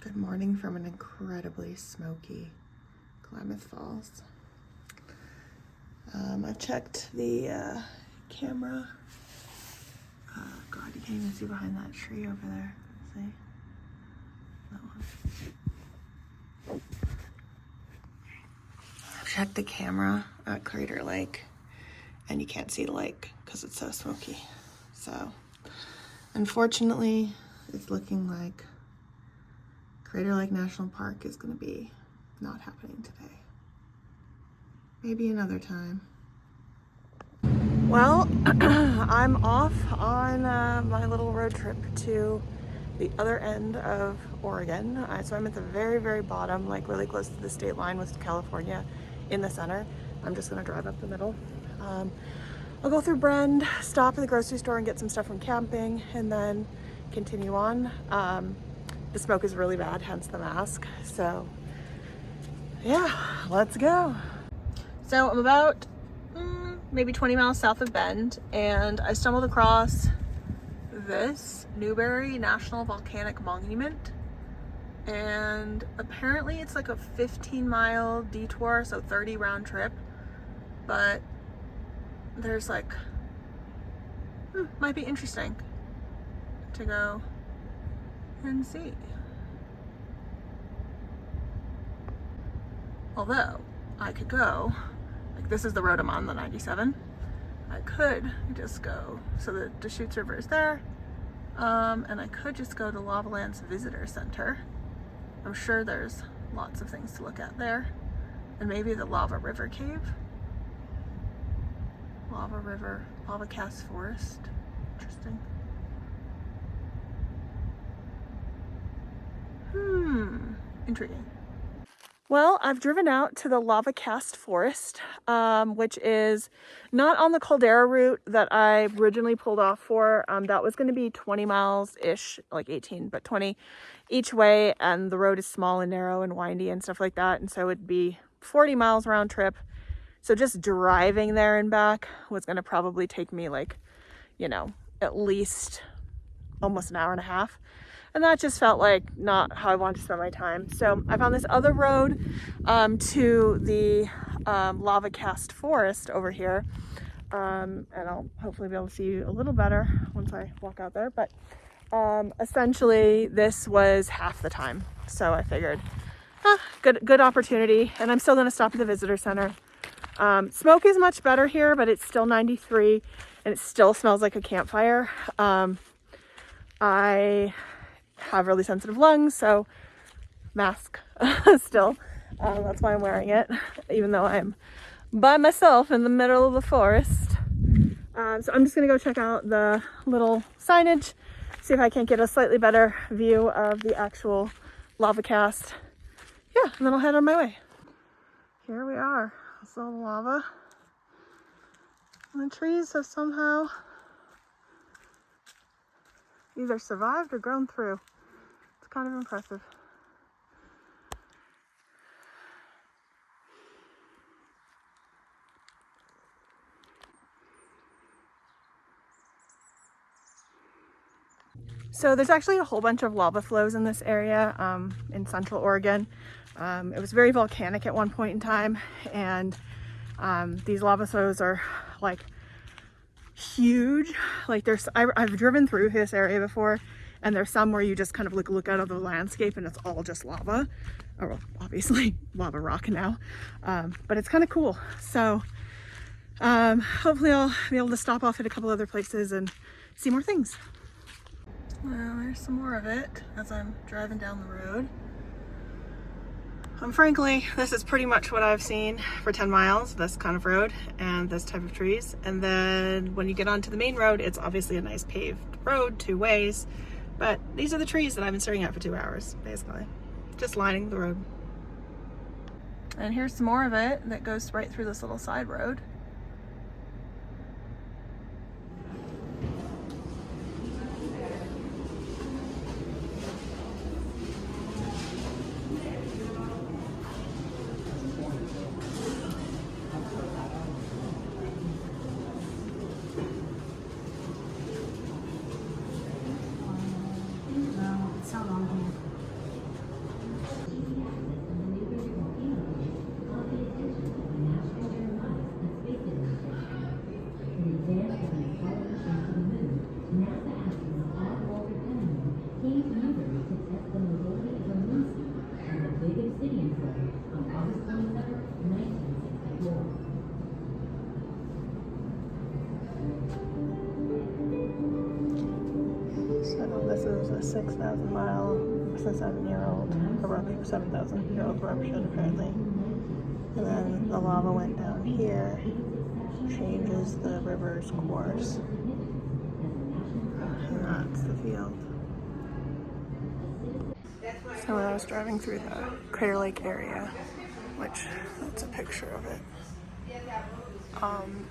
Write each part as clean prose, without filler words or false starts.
Good morning from an incredibly smoky Klamath Falls. I checked the camera. God, you can't even see behind that tree over there. See? That one. I've checked the camera at Crater Lake, and you can't see the lake because it's so smoky. So, unfortunately, it's looking like Crater Lake National Park is going to be not happening today. Maybe another time. Well, I'm off on my little road trip to the other end of Oregon. So I'm at the very, very bottom, like really close to the state line with California in the center. I'm just going to drive up the middle. I'll go through Brend, stop at the grocery store and get some stuff from camping, and then continue on. The smoke is really bad, hence the mask. So yeah, let's go. So I'm about maybe 20 miles south of Bend, and I stumbled across this Newberry National Volcanic Monument. And apparently it's like a 15-mile detour, so 30 round trip. But there's like, might be interesting to go and see. Although I could go, like this is the road I'm on, the 97. I could just go, so the Deschutes River is there, and I could just go to Lavaland's Visitor Center. I'm sure there's lots of things to look at there, and maybe the Lava River Cave, Lava River, Lava Cast Forest. Interesting. Intriguing. Well, I've driven out to the Lava Cast Forest, which is not on the Caldera route that I originally pulled off for. That was going to be 20 miles-ish, like 18, but 20 each way, and the road is small and narrow and windy and stuff like that, and so it'd be 40 miles round trip. So just driving there and back was going to probably take me like, at least almost an hour and a half. And that just felt like not how I wanted to spend my time. So I found this other road to the Lava Cast Forest over here. And I'll hopefully be able to see you a little better once I walk out there. But essentially this was half the time. So I figured, good opportunity. And I'm still gonna stop at the visitor center. Smoke is much better here, but it's still 93 and it still smells like a campfire. I have really sensitive lungs, so mask still. That's why I'm wearing it, even though I'm by myself in the middle of the forest. So I'm just gonna go check out the little signage, see if I can't get a slightly better view of the actual lava cast. Yeah, and then I'll head on my way. Here we are. It's all the lava. And the trees have somehow either survived or grown through. It's kind of impressive. So there's actually a whole bunch of lava flows in this area in central Oregon. It was very volcanic at one point in time, and these lava flows are like huge. Like I've driven through this area before, and there's some where you just kind of look out of the landscape and it's all just lava, or obviously lava rock now, but it's kind of cool. So hopefully I'll be able to stop off at a couple other places and see more things. Well, there's some more of it as I'm driving down the road. Frankly, this is pretty much what I've seen for 10 miles, this kind of road and this type of trees. And then when you get onto the main road, it's obviously a nice paved road, two ways. But these are the trees that I've been staring at for 2 hours, basically. Just lining the road. And here's some more of it that goes right through this little side road. So this is a 6,000 mile, 7-year-old, 7,000-year-old eruption apparently. And then the lava went down here, changes the river's course. And that's the field. So when I was driving through the Crater Lake area, which that's a picture of it,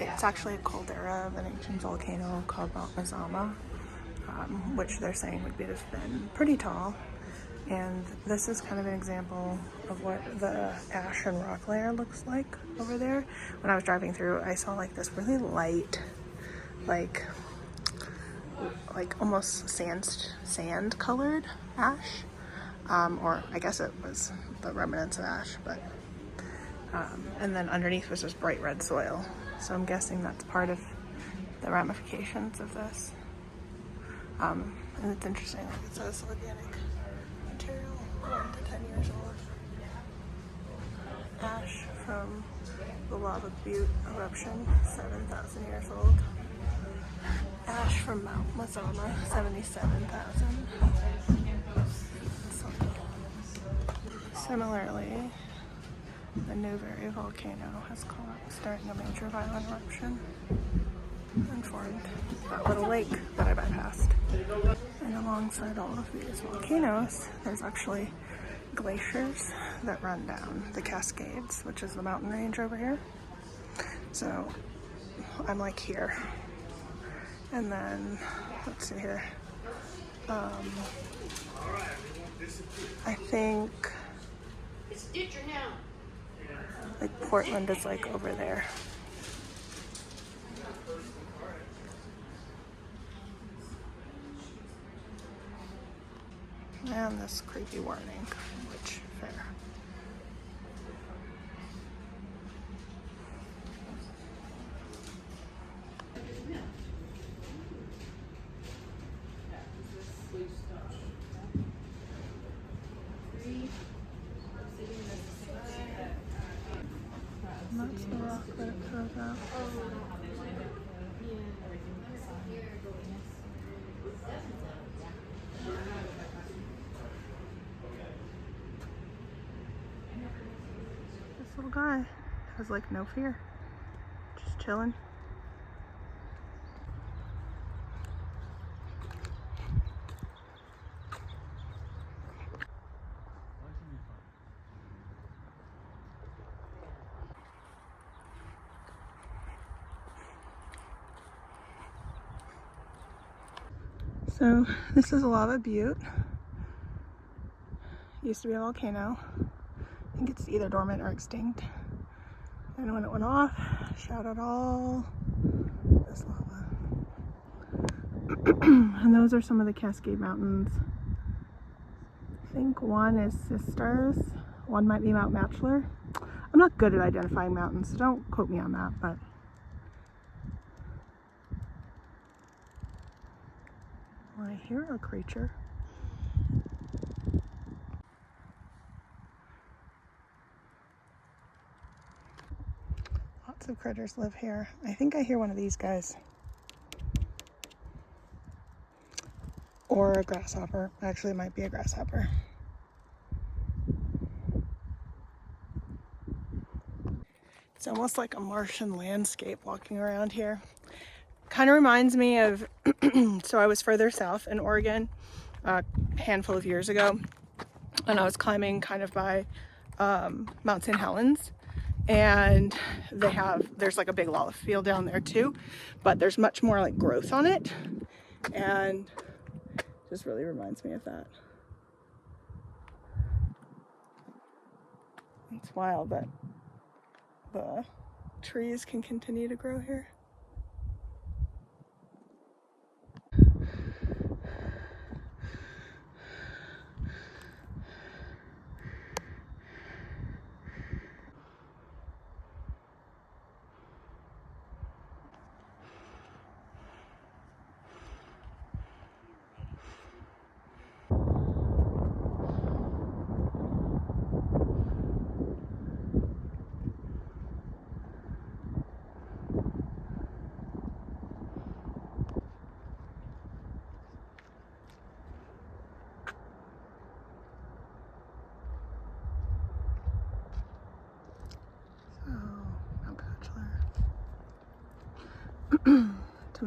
it's actually a caldera of an ancient volcano called Mount Mazama, which they're saying would have been pretty tall. And this is kind of an example of what the ash and rock layer looks like over there. When I was driving through, I saw like this really light, like almost sand colored ash. Or I guess it was the remnants of ash, but and then underneath was just bright red soil. So I'm guessing that's part of the ramifications of this. And it's interesting, like it says organic material, 1 to 10 years old. Ash from the Lava Butte eruption, 7,000 years old. Ash from Mount Mazama, 77,000. Similarly, the Newberry volcano has collapsed during a major violent eruption and formed that little lake that I bypassed. And alongside all of these volcanoes, there's actually glaciers that run down the Cascades, which is the mountain range over here. So I'm like here. And then, let's see here. I think like Portland is like over there. And this creepy warning, which fair. That's the rock that it throws out. This little guy has like no fear, just chilling. So this is a lava butte. Used to be a volcano. I think it's either dormant or extinct. And when it went off, shot out all this lava. And those are some of the Cascade Mountains. I think one is Sisters. One might be Mount Bachelor. I'm not good at identifying mountains, so don't quote me on that, but I hear a creature. Lots of critters live here. I think I hear one of these guys. Or a grasshopper. Actually, it might be a grasshopper. It's almost like a Martian landscape walking around here. Kind of reminds me of, so I was further south in Oregon a handful of years ago, and I was climbing kind of by Mount St. Helens, and there's like a big lava field down there too, but there's much more like growth on it, and it just really reminds me of that. It's wild that the trees can continue to grow here.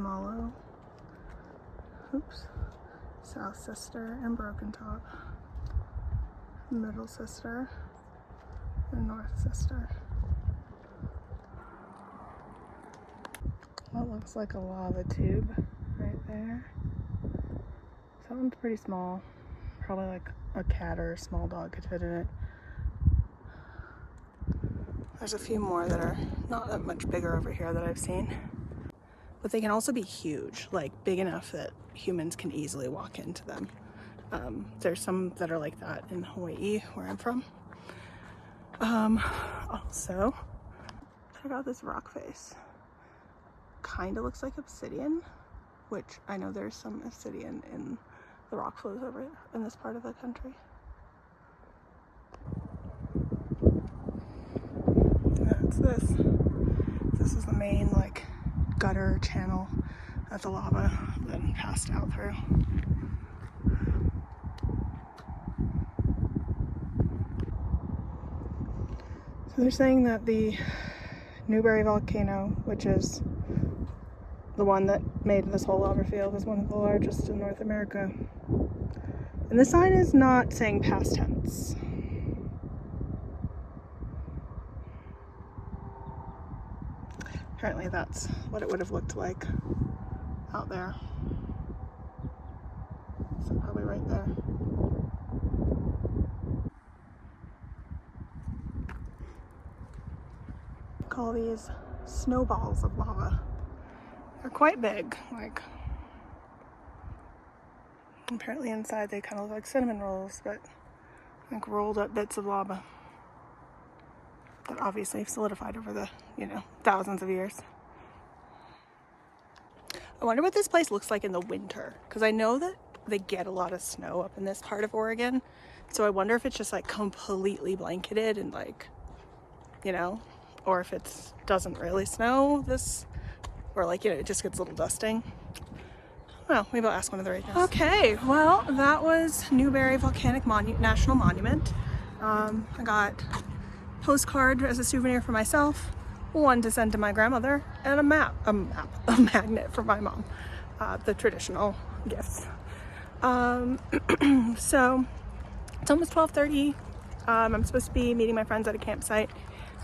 Malo, oops, South Sister and Broken Top, Middle Sister and North Sister. That looks like a lava tube right there. That one's pretty small. Probably like a cat or a small dog could fit in it. There's a few more that are not that much bigger over here that I've seen. But they can also be huge, like big enough that humans can easily walk into them. There's some that are like that in Hawaii, where I'm from. Also, check out this rock face. Kind of looks like obsidian, which I know there's some obsidian in the rock flows over in this part of the country. That's this. This is the main like gutter channel that the lava then passed out through. So they're saying that the Newberry volcano, which is the one that made this whole lava field, is one of the largest in North America. And the sign is not saying past tense. Apparently that's what it would have looked like out there. So probably right there. Call these snowballs of lava. They're quite big, like, apparently inside they kind of look like cinnamon rolls, but like rolled up bits of lava that obviously have solidified over the, thousands of years. I wonder what this place looks like in the winter, because I know that they get a lot of snow up in this part of Oregon, so I wonder if it's just like completely blanketed and like, or if it doesn't really snow this, or like, it just gets a little dusting. Well, maybe I'll ask one of the rangers. Okay, well, that was Newberry Volcanic National Monument. I got a postcard as a souvenir for myself, one to send to my grandmother, and a magnet for my mom, the traditional gifts. So it's almost 12:30. I'm supposed to be meeting my friends at a campsite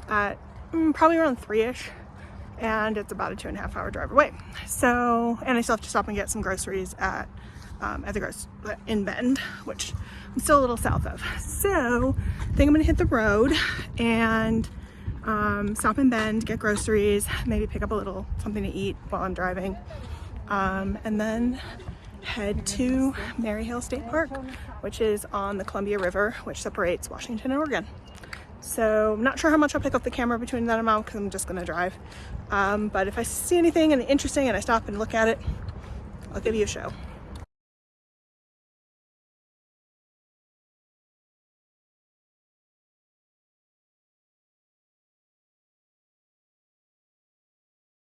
at probably around 3-ish. And it's about a 2.5-hour drive away. So, and I still have to stop and get some groceries at in Bend, which I'm still a little south of. So, I think I'm gonna hit the road and stop in Bend, get groceries, maybe pick up a little something to eat while I'm driving, and then head to Maryhill State Park, which is on the Columbia River, which separates Washington and Oregon. So I'm not sure how much I'll pick up the camera between that amount because I'm just gonna drive. But if I see anything interesting and I stop and look at it, I'll give you a show.